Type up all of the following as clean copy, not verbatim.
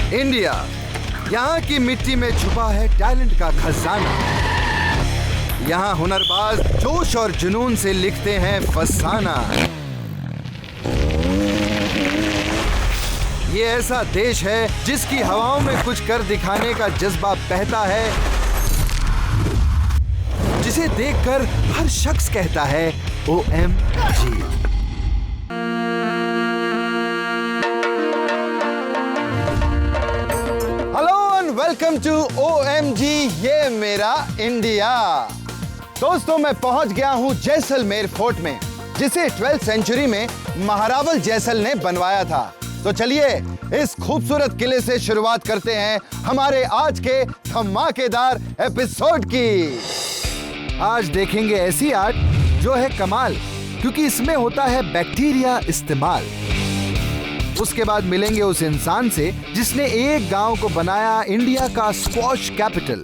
India, यहाँ की मिट्टी में छुपा है टैलेंट का खजाना। यहाँ हुनरबाज जोश और जुनून से लिखते हैं फसाना। ये ऐसा देश है जिसकी हवाओं में कुछ कर दिखाने का जज्बा बहता है, जिसे देखकर हर शख्स कहता है OMG। वेलकम टू OMG, ये मेरा इंडिया। दोस्तों, मैं पहुंच गया हूं जैसलमेर फोर्ट में, जिसे 12th सेंचुरी में महारावल जैसल ने बनवाया था। तो चलिए इस खूबसूरत किले से शुरुआत करते हैं हमारे आज के धमाकेदार एपिसोड की। आज देखेंगे ऐसी आर्ट जो है कमाल, क्योंकि इसमें होता है बैक्टीरिया इस्तेमाल। उसके बाद मिलेंगे उस इंसान से जिसने एक गांव को बनाया इंडिया का स्क्वॉश कैपिटल।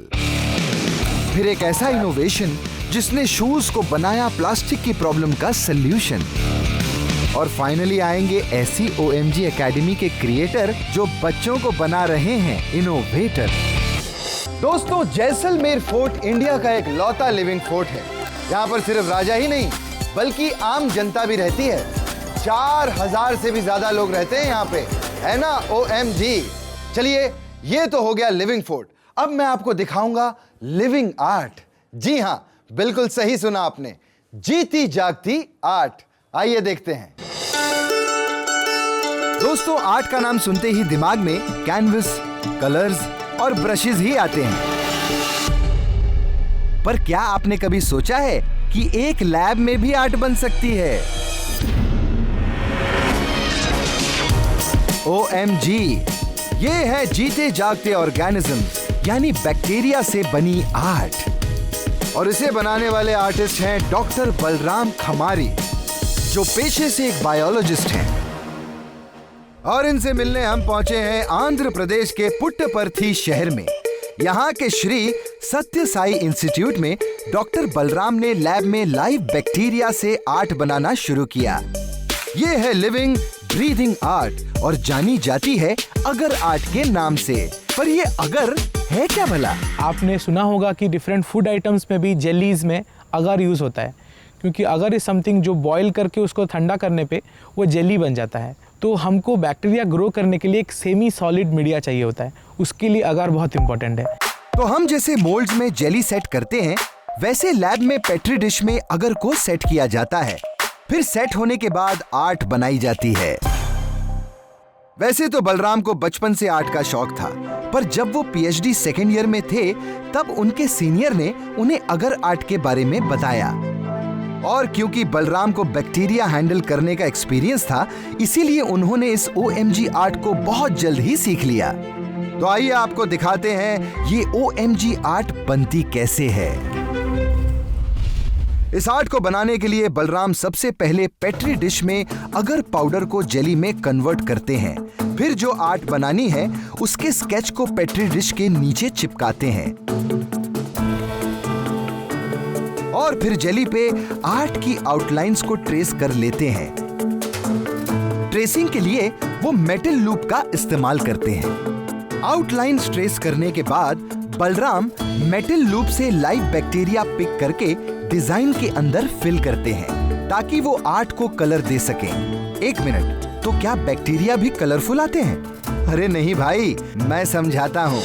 फिर एक ऐसा इनोवेशन जिसने शूज को बनाया प्लास्टिक की प्रॉब्लम का सल्यूशन। और फाइनली आएंगे ऐसी OMG एकेडमी के क्रिएटर जो बच्चों को बना रहे हैं इनोवेटर। दोस्तों, जैसलमेर फोर्ट इंडिया का एक लौता लिविंग फोर्ट है। यहाँ पर सिर्फ राजा ही नहीं बल्कि आम जनता भी रहती है। 4000 से भी ज्यादा लोग रहते हैं यहाँ पे, है ना OMG। चलिए, ये तो हो गया लिविंग फोर्ट। अब मैं आपको दिखाऊंगा लिविंग आर्ट। जी हाँ, बिल्कुल सही सुना आपने, जीती जागती आर्ट। आइए देखते हैं। दोस्तों, आर्ट का नाम सुनते ही दिमाग में कैनवस, कलर्स और ब्रशेस ही आते हैं। पर क्या आपने कभी सोचा है कि एक लैब में भी आर्ट बन सकती है? OMG, ये है जीते जागते ऑर्गेनिज्म, यानी बैक्टीरिया से बनी आर्ट। और इसे बनाने वाले आर्टिस्ट हैं डॉक्टर बलराम खमारी, जो पेशे से एक बायोलॉजिस्ट हैं। और इनसे मिलने हम पहुंचे हैं आंध्र प्रदेश के पुट्टपर्थी शहर में। यहाँ के श्री सत्य साई इंस्टीट्यूट में डॉक्टर बलराम ने लैब में लाइव बैक्टीरिया से आर्ट बनाना शुरू किया। ये है लिविंग ब्रीदिंग आर्ट और जानी जाती है अगर आर्ट के नाम से। पर ये अगर है क्या भला? आपने सुना होगा कि डिफरेंट फूड आइटम्स में भी जेलीज में अगर यूज होता है, क्योंकि अगर इज समथिंग जो बॉईल करके उसको ठंडा करने पे वो जेली बन जाता है। तो हमको बैक्टीरिया ग्रो करने के लिए एक सेमी सॉलिड मीडिया चाहिए होता है, उसके लिए अगर बहुत इंपॉर्टेंट है। तो हम जैसे मोल्ड्स में जेली सेट करते हैं, वैसे लैब में पेट्री डिश में अगर को सेट किया जाता है। फिर सेट होने के बाद आर्ट बनाई जाती है। वैसे तो बलराम को बचपन से आर्ट का शौक था, पर जब वो PhD सेकेंड ईयर में थे तब उनके सीनियर ने उन्हें अगर आर्ट के बारे में बताया। और क्योंकि बलराम को बैक्टीरिया हैंडल करने का एक्सपीरियंस था, इसीलिए उन्होंने इस OMG आर्ट को बहुत जल्द ही सीख लिया। तो आइए आपको दिखाते हैं ये OMG आर्ट बनती कैसे है। इस आर्ट को बनाने के लिए बलराम सबसे पहले पेट्री डिश में अगर पाउडर को जेली में कन्वर्ट करते हैं। फिर जो आर्ट बनानी है उसके स्केच को पेट्री डिश के नीचे चिपकाते हैं और फिर जेली पे आर्ट की आउटलाइंस को ट्रेस कर लेते हैं। ट्रेसिंग के लिए वो मेटल लूप का इस्तेमाल करते हैं। आउटलाइंस ट्रेस करने के बाद बलराम मेटल लूप से लाइव बैक्टीरिया पिक करके डिजाइन के अंदर फिल करते हैं ताकि वो आर्ट को कलर दे सकें। एक मिनट, तो क्या बैक्टीरिया भी कलरफुल आते हैं? अरे नहीं भाई, मैं समझाता हूँ।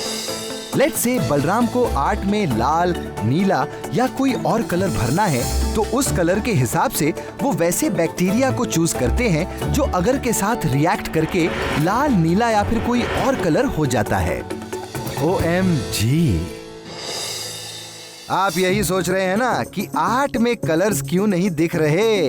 लेट्स से बलराम को आर्ट में लाल, नीला या कोई और कलर भरना है, तो उस कलर के हिसाब से वो वैसे बैक्टीरिया को चूज करते हैं जो अगर के साथ रिएक्ट करके लाल, नीला या फिर कोई और कलर हो जाता है। OMG। आप यही सोच रहे हैं ना कि आर्ट में कलर्स क्यों नहीं दिख रहे?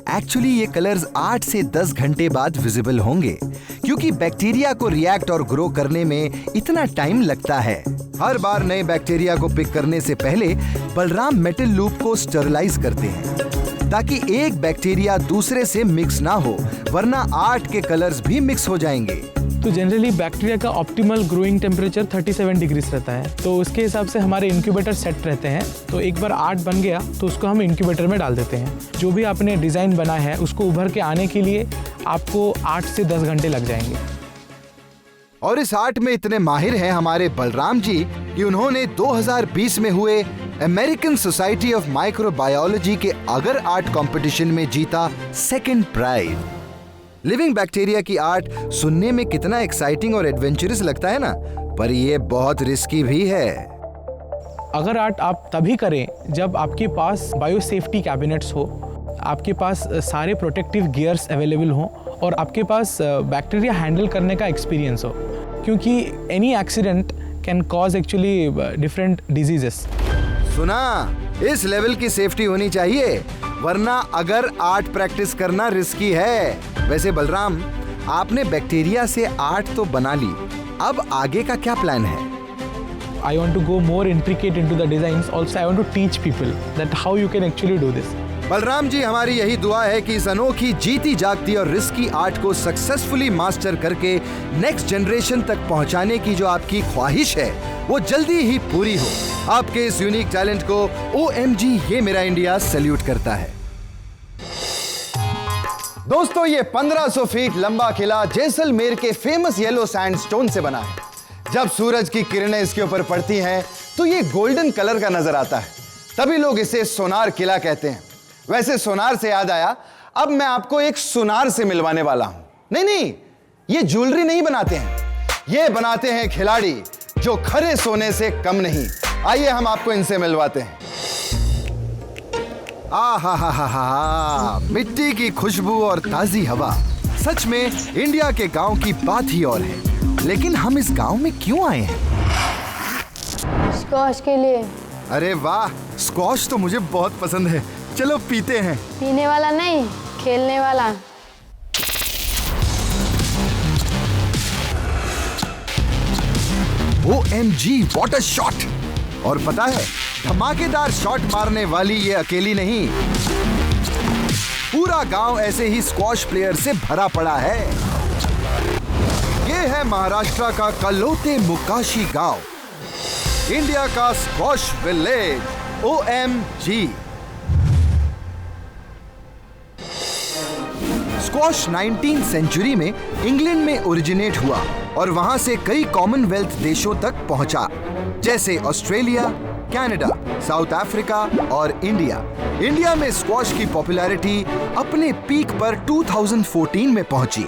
एक्चुअली ये कलर्स 8 से 10 घंटे बाद विजिबल होंगे, क्योंकि बैक्टीरिया को रिएक्ट और ग्रो करने में इतना टाइम लगता है। हर बार नए बैक्टीरिया को पिक करने से पहले बलराम मेटल लूप को स्टरलाइज करते हैं ताकि एक बैक्टीरिया दूसरे से मिक्स ना हो, वरना आर्ट के कलर्स भी मिक्स हो जाएंगे। तो जनरली बैक्टीरिया का ऑप्टिमल ग्रोइंग टेम्परेचर 37 डिग्रीज रहता है, तो उसके हिसाब से हमारे इंक्यूबेटर सेट रहते हैं। तो एक बार आर्ट बन गया तो उसको हम इंक्यूबेटर में डाल देते हैं। जो भी आपने डिज़ाइन बना है उसको उभर के आने के लिए आपको 8 से 10 घंटे लग जाएंगे। और इस आर्ट में इतने माहिर हैं हमारे बलराम जी कि उन्होंने 2020 में हुए अमेरिकन सोसाइटी ऑफ माइक्रोबायोलॉजी के अगर आर्ट कंपटीशन में जीता सेकंड प्राइज। लिविंग बैक्टीरिया की आर्ट सुनने में कितना एक्साइटिंग और एडवेंचरस लगता है ना, पर ये बहुत रिस्की भी है। अगर आर्ट आप तभी करें जब आपके पास बायोसेफ्टी कैबिनेट्स हो, आपके पास सारे प्रोटेक्टिव गियर्स अवेलेबल हों और आपके पास बैक्टीरिया हैंडल करने का एक्सपीरियंस हो, क्योंकि any accident can cause actually different diseases. सुना, इस लेवल की सेफ्टी होनी चाहिए, वरना अगर आर्ट प्रैक्टिस करना रिस्की है। वैसे बलराम, आपने बैक्टीरिया से आर्ट तो बना ली, अब आगे का क्या प्लान है? I want to go more intricate into the designs. Also, I want to teach people that how you can actually do this. Balram ji, हमारी यही दुआ है कि इस अनोखी जीती जागती और रिस्की आर्ट को सक्सेसफुली मास्टर करके नेक्स्ट जनरेशन तक पहुंचाने की जो आपकी ख्वाहिश है वो जल्दी ही पूरी हो। आपके इस यूनिक टैलेंट को OMG ये मेरा इंडिया सैल्यूट करता है। दोस्तों, ये 1500 फीट लंबा किला जैसलमेर के फेमस येलो सैंडस्टोन से बना है। जब सूरज की किरणें इसके ऊपर पड़ती हैं तो ये गोल्डन कलर का नजर आता है, तभी लोग इसे सोनार किला कहते हैं। वैसे सोनार से याद आया, अब मैं आपको एक सुनार से मिलवाने वाला हूं। नहीं, ये ज्वेलरी नहीं बनाते हैं, ये बनाते हैं खिलाड़ी जो खरे सोने से कम नहीं। आइए हम आपको इनसे मिलवाते हैं। आहा, मिट्टी की खुशबू और ताजी हवा, सच में इंडिया के गांव की बात ही और है। लेकिन हम इस गांव में क्यों आए हैं? स्क्वॉश के लिए। अरे वाह, स्क्वॉश तो मुझे बहुत पसंद है, चलो पीते हैं। पीने वाला नहीं, खेलने वाला। OMG, what a shot! और पता है, धमाकेदार शॉट मारने वाली ये अकेली नहीं, पूरा गांव ऐसे ही स्क्वॉश प्लेयर से भरा पड़ा है। ये है महाराष्ट्र का कलोते मुकाशी गांव, इंडिया का squash village, OMG। Squash 19th century में इंग्लैंड में ओरिजिनेट हुआ और वहां से कई कॉमनवेल्थ देशों तक पहुंचा, जैसे ऑस्ट्रेलिया, कनाडा, साउथ अफ्रीका और इंडिया। इंडिया में स्क्वॉश की पॉपुलैरिटी अपने पीक पर 2014 में पहुंची,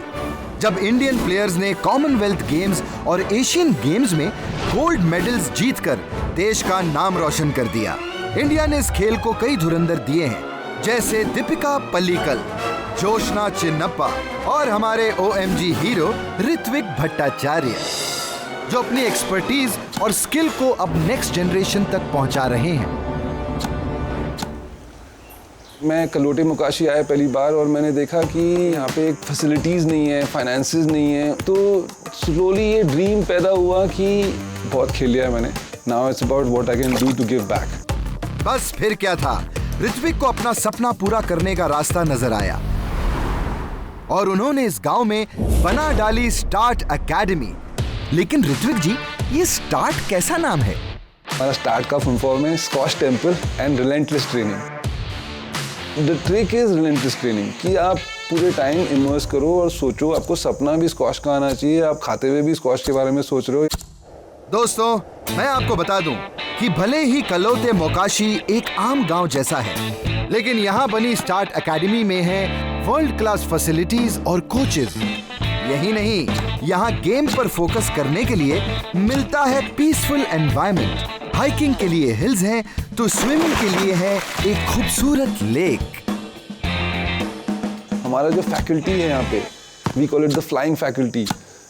जब इंडियन प्लेयर्स ने कॉमनवेल्थ गेम्स और एशियन गेम्स में गोल्ड मेडल्स जीतकर देश का नाम रोशन कर दिया। इंडिया ने इस खेल को कई धुरंधर दिए हैं, जैसे दीपिका पल्लिकल, जोशना चिन्नप्पा और हमारे OMG हीरो ऋत्विक भट्टाचार्य, जो अपनी एक्सपर्टीज और स्किल को अब नेक्स्ट जनरेशन तक पहुंचा रहे हैं। मैं कलोटे मुकाशी आया पहली बार और मैंने देखा कि यहाँ पे एक फैसिलिटीज़ नहीं है, फाइनेंसेस नहीं है, तो स्लोली ये ड्रीम पैदा हुआ कि बहुत खेल लिया है मैंने, now it's about what I can do to give back. बस फिर क्या था, ऋत्विक को अपना सपना पूरा करने का रास्ता नजर आया और उन्होंने इस गांव में बना डाली स्टार्ट एकेडमी। लेकिन ऋत्विक जी, ये स्टार्ट कैसा नाम है? हमारा स्टार्ट का फुल फॉर्म है squash temple and relentless training. The trick is relentless training, कि आप पूरे टाइम इन्वेस्ट करो और सोचो, आपको सपना भी स्क्वॉश का आना चाहिए, आप खाते हुए भी स्क्वॉश के बारे में सोच रहे हो। दोस्तों, मैं आपको बता दूं कि भले ही कलोते मोकाशी एक आम गांव जैसा है, लेकिन यहाँ बनी स्टार्ट एकेडमी में है वर्ल्ड क्लास फैसिलिटीज और कोचेज। यही नहीं, यहाँ गेम पर फोकस करने के लिए मिलता है पीसफुल एनवायरनमेंट। हाइकिंग के लिए हिल्स हैं, तो स्विमिंग के लिए है एक खूबसूरत लेक। हमारा जो फैकल्टी है यहाँ पे, we call it the flying faculty.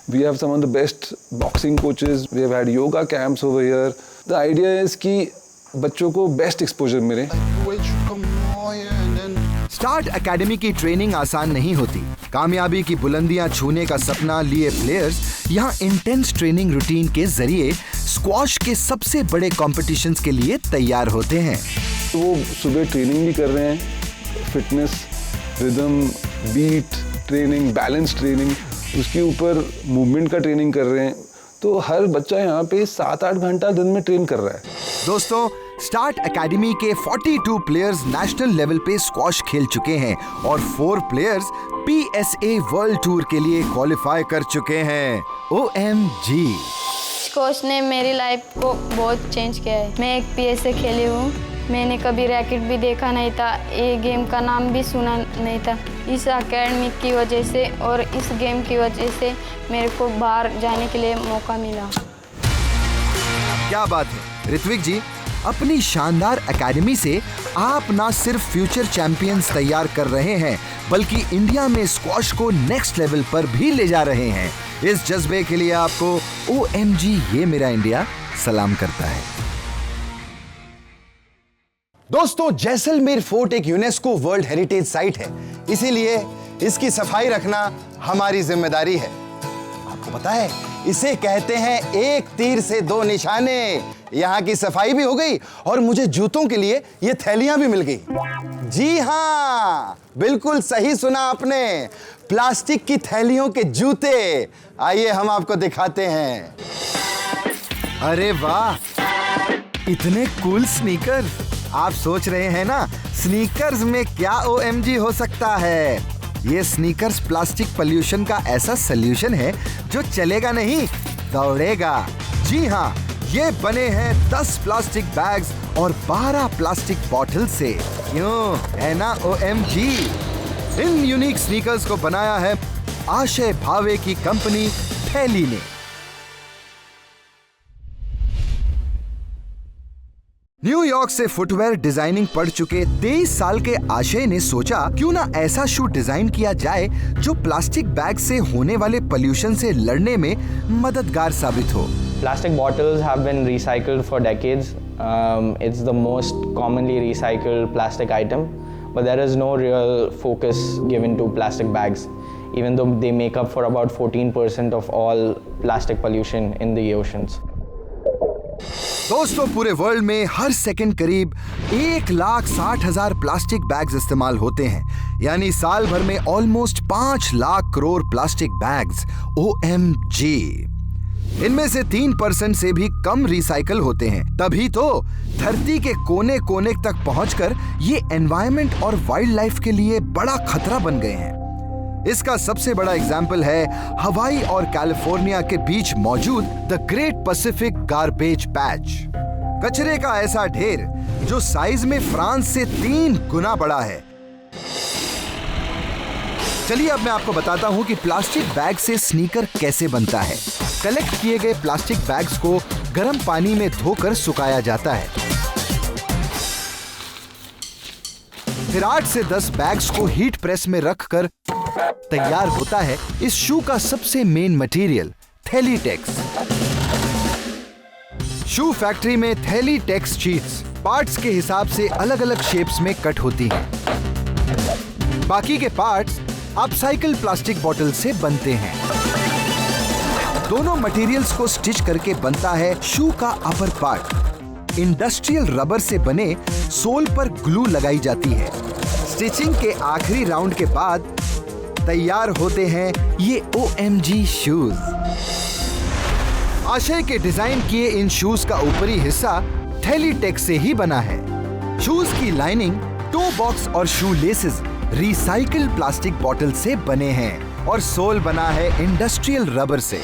We have some of the best boxing coaches, we have had yoga camps over here. The idea is कि बच्चों को बेस्ट एक्सपोजर मिले। स्टार्ट एकेडमी की ट्रेनिंग आसान नहीं होती। कामयाबी की बुलंदियां छूने का सपना लिए प्लेयर्स यहाँ इंटेंस ट्रेनिंग रूटीन के जरिए स्क्वॉश के सबसे बड़े कॉम्पिटिशन्स के लिए तैयार होते हैं। तो वो सुबह ट्रेनिंग भी कर रहे हैं, fitness, rhythm, beat training, balance training, उसके ऊपर मूवमेंट का ट्रेनिंग कर रहे हैं। तो हर बच्चा यहाँ पे 7-8 घंटा दिन में ट्रेन कर रहा है। दोस्तों, स्टार्ट एकेडमी के 42 प्लेयर्स नेशनल लेवल पे स्क्वॉश खेल चुके हैं और 4 प्लेयर्स PSA वर्ल्ड टूर के लिए क्वालिफाई कर चुके हैं। OMG। कोच ने मेरी लाइफ को बहुत चेंज किया है। मैं एक PSA खेली हूँ। मैंने कभी रैकेट भी देखा नहीं था, ये गेम का नाम भी सुना नहीं था। इस एकेडमी की वजह से और इस गेम की वजह से मेरे को बाहर जाने के लिए मौका मिला। क्या बात है ऋत्विक जी, अपनी शानदार एकेडमी से आप ना सिर्फ फ्यूचर चैंपियंस तैयार कर रहे हैं बल्कि इंडिया में स्क्वॉश को नेक्स्ट लेवल पर भी ले जा रहे हैं। इस जज्बे के लिए आपको OMG ये मेरा इंडिया सलाम करता है। दोस्तों, जैसलमेर फोर्ट एक यूनेस्को वर्ल्ड हेरिटेज साइट है, इसीलिए इसकी सफाई रखना हमारी जिम्मेदारी है। आपको पता है, इसे कहते हैं एक तीर से 2 निशाने। यहाँ की सफाई भी हो गई और मुझे जूतों के लिए ये थैलियां भी मिल गई। जी हाँ, बिल्कुल सही सुना आपने, प्लास्टिक की थैलियों के जूते। आइए हम आपको दिखाते हैं। अरे वाह, इतने कूल स्नीकर। आप सोच रहे हैं ना, स्नीकर्स में क्या OMG हो सकता है। ये स्नीकर्स प्लास्टिक पोल्यूशन का ऐसा सल्यूशन है जो चलेगा नहीं, दौड़ेगा। जी हाँ, ये बने हैं 10 प्लास्टिक बैग्स और 12 प्लास्टिक बॉटल से। क्यों, है ना OMG। इन यूनिक स्नीकर्स को बनाया है आशय भावे की कंपनी थैली ने। न्यूयॉर्क से फुटवेयर डिजाइनिंग पढ़ चुके 23 साल के आशय ने सोचा क्यों ना ऐसा शू डिजाइन किया जाए जो प्लास्टिक बैग से होने वाले पोल्यूशन से लड़ने में मददगार साबित हो। Plastic bottles have been recycled for decades. It's the most commonly recycled plastic item, but there is no real focus given to plastic bags, even though they make up for about 14% of all plastic pollution in the oceans. दोस्तों, पूरे world में हर second करीब 1,60,000 plastic bags इस्तेमाल होते हैं, यानी साल भर में almost 5 lakh crore plastic bags. OMG। इनमें से 3% से भी कम रिसाइकल होते हैं। तभी तो धरती के कोने कोने तक पहुंचकर ये एनवायरनमेंट और वाइल्ड लाइफ के लिए बड़ा खतरा बन गए हैं। इसका सबसे बड़ा एग्जाम्पल है हवाई और कैलिफोर्निया के बीच मौजूद the great Pacific garbage patch. कचरे का ऐसा ढेर जो साइज में फ्रांस से 3 गुना बड़ा है। चलिए अब मैं आपको बताता हूं कि प्लास्टिक बैग से स्नीकर कैसे बनता है। कलेक्ट किए गए प्लास्टिक बैग्स को गर्म पानी में धोकर सुखाया जाता है। फिर 8 से 10 बैग्स को हीट प्रेस में रखकर तैयार होता है इस शू का सबसे मेन मटेरियल, थैलीटेक्स। शू फैक्ट्री में थैलीटेक्स शीट्स पार्ट्स के हिसाब से अलग अलग शेप्स में कट होती हैं। बाकी के पार्ट्स अपसाइकिल प्लास्टिक बॉटल से बनते हैं। दोनों मटेरियल्स को स्टिच करके बनता है शू का अपर पार्ट। इंडस्ट्रियल रबर से बने सोल पर ग्लू लगाई जाती है। स्टिचिंग के आखिरी राउंड के बाद तैयार होते हैं ये OMG शूज। आशय के डिजाइन किए इन शूज का ऊपरी हिस्सा थैलीटेक्स से ही बना है। शूज की लाइनिंग, टो बॉक्स और shoe laces recycle plastic bottle से बने हैं और सोल बना है इंडस्ट्रियल रबर से।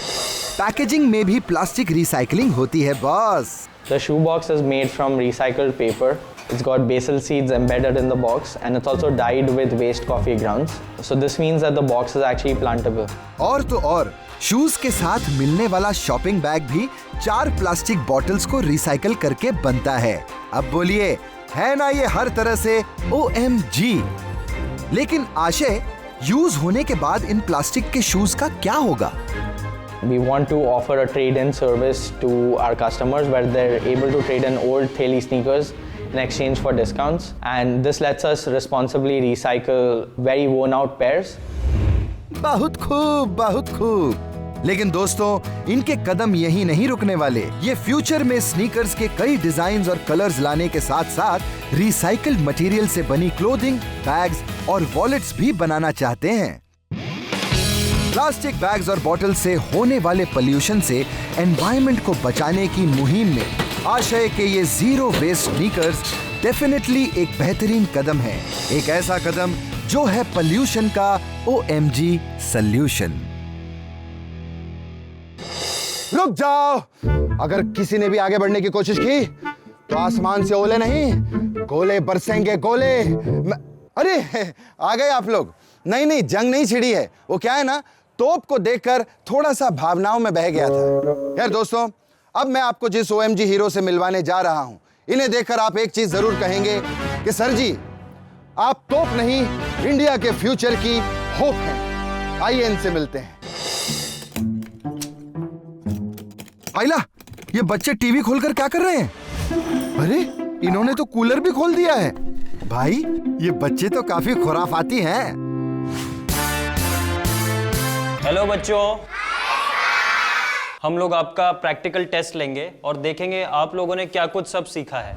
पैकेजिंग में भी प्लास्टिक रिसाइकलिंग होती है boss. The shoe box is made from recycled paper. It's got basil seeds embedded in the box and it's also dyed with waste coffee grounds. So this means that the box is actually plantable. और तो और shoes के साथ मिलने वाला shopping bag भी 4 plastic bottles को recycle करके बनता है। अब बोलिए, है ना ये हर तरह से OMG। लेकिन आशय, यूज होने के बाद इन प्लास्टिक के शूज का क्या होगा? We want to offer a trade-in service to our customers where they're able to trade in old Theli sneakers in exchange for discounts, and this lets us responsibly recycle very worn-out pairs. बहुत खूब, बहुत खूब। लेकिन दोस्तों, इनके कदम यही नहीं रुकने वाले। ये फ्यूचर में स्नीकर्स के कई डिजाइन्स और कलर्स लाने के साथ साथ रिसाइकल्ड मटेरियल से बनी क्लोथिंग, बैग्स और वॉलेट्स भी बनाना चाहते हैं। प्लास्टिक बैग्स और बॉटल से होने वाले पोल्यूशन से एनवायरनमेंट को बचाने की मुहिम में आशय के ये जीरो वेस्ट स्नीकर्स डेफिनेटली एक बेहतरीन कदम है, एक ऐसा कदम जो है पोल्यूशन का OMG सॉल्यूशन। रुक जाओ, अगर किसी ने भी आगे बढ़ने की कोशिश की तो आसमान से ओले नहीं, गोले बरसेंगे गोले। अरे आ गए आप लोग। नहीं, जंग नहीं छिड़ी है, वो क्या है ना, तोप को देखकर थोड़ा सा भावनाओं में बह गया था। यार दोस्तों, अब मैं आपको जिस OMG हीरो से मिलवाने जा रहा हूं, इन्हें देखकर आप एक चीज जरूर कहेंगे कि सर जी, आप तोप नहीं, इंडिया के फ्यूचर की होप हैं। आइए इनसे मिलते हैं। आइला, ये बच्चे टीवी खोलकर क्या कर रहे हैं? अरे, इन्होंने तो कूलर भी खोल दिया है। भाई, ये बच्चे तो काफी खुराफाती हैं। हेलो बच्चों, हम लोग आपका प्रैक्टिकल टेस्ट लेंगे और देखेंगे आप लोगों ने क्या कुछ सब सीखा है।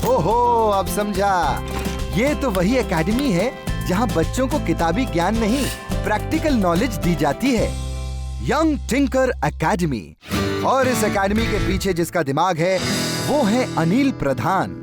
ओहो, अब समझा। ये तो वही एकेडमी है जहां बच्चों को किताबी ज्ञान नहीं, प्रैक्टिकल नॉलेज दी जाती है। Young tinker academy. और इस एकेडमी के पीछे जिसका दिमाग है वो है अनिल प्रधान।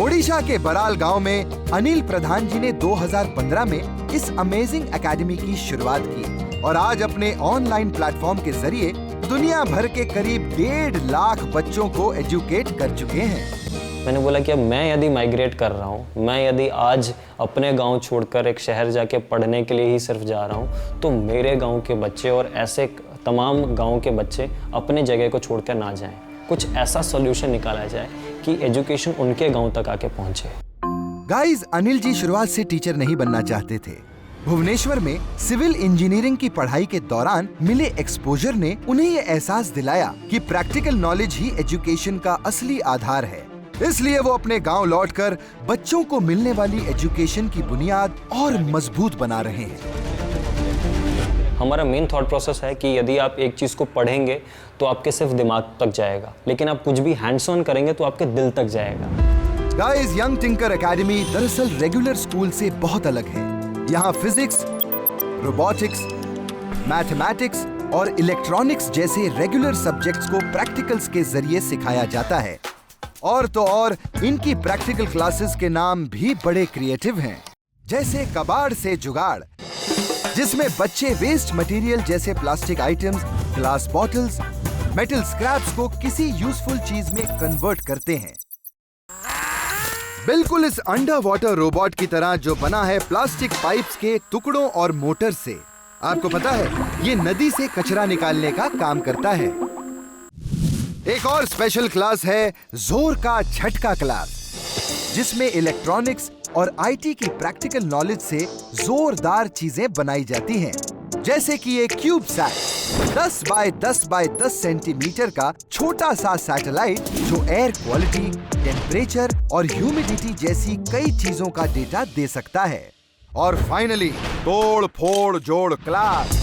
ओडिशा के बराल गांव में अनिल प्रधान जी ने 2015 में इस अमेजिंग एकेडमी की शुरुआत की और आज अपने ऑनलाइन प्लेटफॉर्म के जरिए दुनिया भर के करीब 1.5 लाख बच्चों को एजुकेट कर चुके हैं। मैंने बोला कि अब मैं यदि माइग्रेट कर रहा हूँ, मैं यदि आज अपने गांव छोड़कर एक शहर जाके पढ़ने के लिए ही सिर्फ जा रहा हूँ, तो मेरे गांव के बच्चे और ऐसे तमाम गांव के बच्चे अपने जगह को छोड़कर ना जाएं। कुछ ऐसा सॉल्यूशन निकाला जाए कि एजुकेशन उनके गांव तक आके पहुंचे। गाइस, अनिल जी शुरुआत से टीचर नहीं बनना चाहते थे। भुवनेश्वर में सिविल इंजीनियरिंग की पढ़ाई के दौरान मिले एक्सपोजर ने उन्हें ये एहसास दिलाया कि प्रैक्टिकल नॉलेज ही एजुकेशन का असली आधार है। इसलिए वो अपने गांव लौटकर बच्चों को मिलने वाली एजुकेशन की बुनियाद और मजबूत बना रहे हैं। हमारा मेन थॉट प्रोसेस है कि यदि आप एक चीज़ को पढ़ेंगे तो आपके सिर्फ दिमाग तक जाएगा, लेकिन आप कुछ भी हैंड्स ऑन करेंगे तो आपके दिल तक जाएगा। गाइस, यंग टिंकर एकेडमी दरअसल रेगुलर स्कूल से बहुत अलग है। यहाँ फिजिक्स, रोबोटिक्स, मैथमेटिक्स और इलेक्ट्रॉनिक्स जैसे रेगुलर सब्जेक्ट्स को प्रैक्टिकल्स के जरिए सिखाया जाता है। और तो और इनकी प्रैक्टिकल क्लासेस के नाम भी बड़े क्रिएटिव हैं, जैसे कबाड़ से जुगाड़, जिसमें बच्चे वेस्ट मटेरियल जैसे plastic items, glass bottles, metal scraps को किसी यूजफुल चीज में कन्वर्ट करते हैं। बिल्कुल इस अंडर वाटर रोबोट की तरह जो बना है प्लास्टिक पाइप्स के टुकड़ों और मोटर से। आपको पता है, ये नदी से कचरा निकालने का काम करता है। एक और स्पेशल क्लास है जोर का झटका क्लास, जिसमें इलेक्ट्रॉनिक्स और IT की प्रैक्टिकल नॉलेज से जोरदार चीजें बनाई जाती हैं, जैसे कि एक cubesat 10 by 10 by 10 centimetre का छोटा सा सैटेलाइट जो एयर क्वालिटी, टेम्परेचर और ह्यूमिडिटी जैसी कई चीजों का डेटा दे सकता है। और फाइनली तोड़ फोड़ जोड़ क्लास,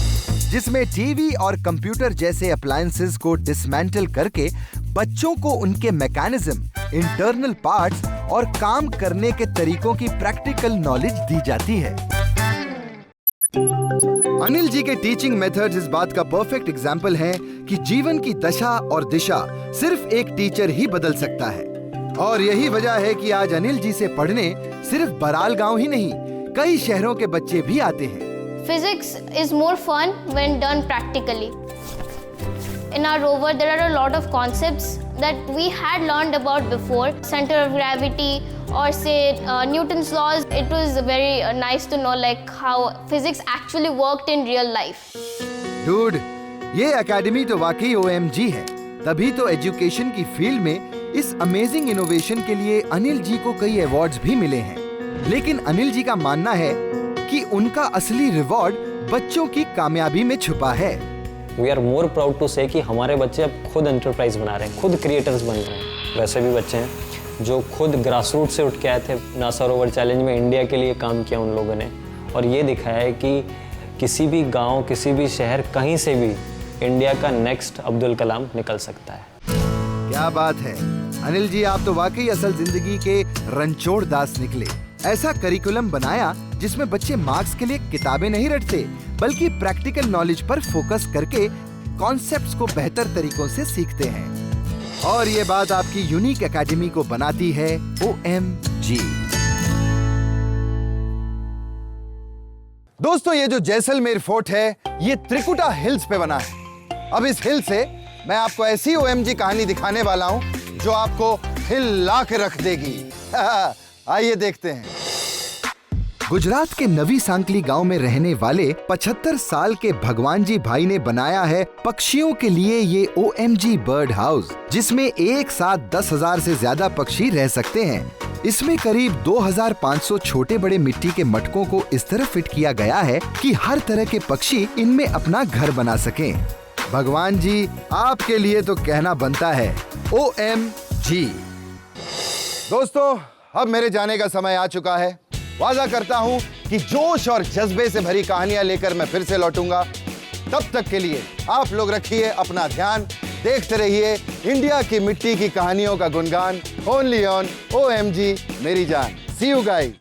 जिसमें टीवी और कंप्यूटर जैसे अप्लायंसेस को डिसमेंटल करके बच्चों को उनके मैकेनिज्म, इंटरनल पार्ट्स और काम करने के तरीकों की प्रैक्टिकल नॉलेज दी जाती है। अनिल जी के टीचिंग मेथड्स इस बात का परफेक्ट एग्जाम्पल हैं कि जीवन की दशा और दिशा सिर्फ एक टीचर ही बदल सकता है। और यही वजह है कि आज अनिल जी से पढ़ने सिर्फ बराल गांव ही नहीं, कई शहरों के बच्चे भी आते हैं। Physics is more fun when done practically. In our rover, there are a lot of concepts that we had learned about before. Center of gravity or say Newton's laws. It was very nice to know like how physics actually worked in real life. Dude, ये academy तो वाकई OMG है। तभी तो education की field में इस amazing innovation के लिए अनिल जी को कई अवार्ड्स भी मिले हैं। लेकिन अनिल जी का मानना है कि उनका असली रिवॉर्ड बच्चों की कामयाबी में छुपा है। We are more proud to say कि हमारे बच्चे अब खुद एंटरप्राइज बना रहे हैं, खुद क्रिएटर्स बन रहे हैं। वैसे भी बच्चे हैं जो खुद ग्रास रूट से उठ के आए थे। नासा रोवर चैलेंज में इंडिया के लिए काम किया उन लोगों ने, और ये दिखाया है कि किसी भी गांव, किसी भी शहर, कहीं से भी इंडिया का नेक्स्ट अब्दुल कलाम निकल सकता है। क्या बात है। अनिल जी, आप तो वाकई असल जिंदगी के रणछोड़ दास निकले। ऐसा करिकुलम बनाया जिसमें बच्चे मार्क्स के लिए किताबें नहीं रटते, बल्कि प्रैक्टिकल नॉलेज पर फोकस करके कॉन्सेप्ट्स को बेहतर तरीकों से सीखते हैं। और ये बात आपकी यूनिक एकेडमी को बनाती है OMG। दोस्तों, ये जो जैसलमेर फोर्ट है ये त्रिकुटा हिल्स पे बना है। अब इस हिल से मैं आपको ऐसी OMG कहानी दिखाने वाला हूं जो आपको हिला के रख देगी। आइए देखते हैं। गुजरात के नवी सांकली गांव में रहने वाले 75 साल के भगवान जी भाई ने बनाया है पक्षियों के लिए ये OMG बर्ड हाउस, जिसमें एक साथ 10,000 से ज्यादा पक्षी रह सकते हैं। इसमें करीब 2,500 छोटे बड़े मिट्टी के मटकों को इस तरह फिट किया गया है कि हर तरह के पक्षी इनमें अपना घर बना सकें। भगवान जी, आपके लिए तो कहना बनता है OMG। दोस्तों, अब मेरे जाने का समय आ चुका है। वादा करता हूं कि जोश और जज्बे से भरी कहानियां लेकर मैं फिर से लौटूंगा। तब तक के लिए आप लोग रखिए अपना ध्यान, देखते रहिए इंडिया की मिट्टी की कहानियों का गुणगान, ओनली ऑन OMG मेरी जान। सी यू गाइस।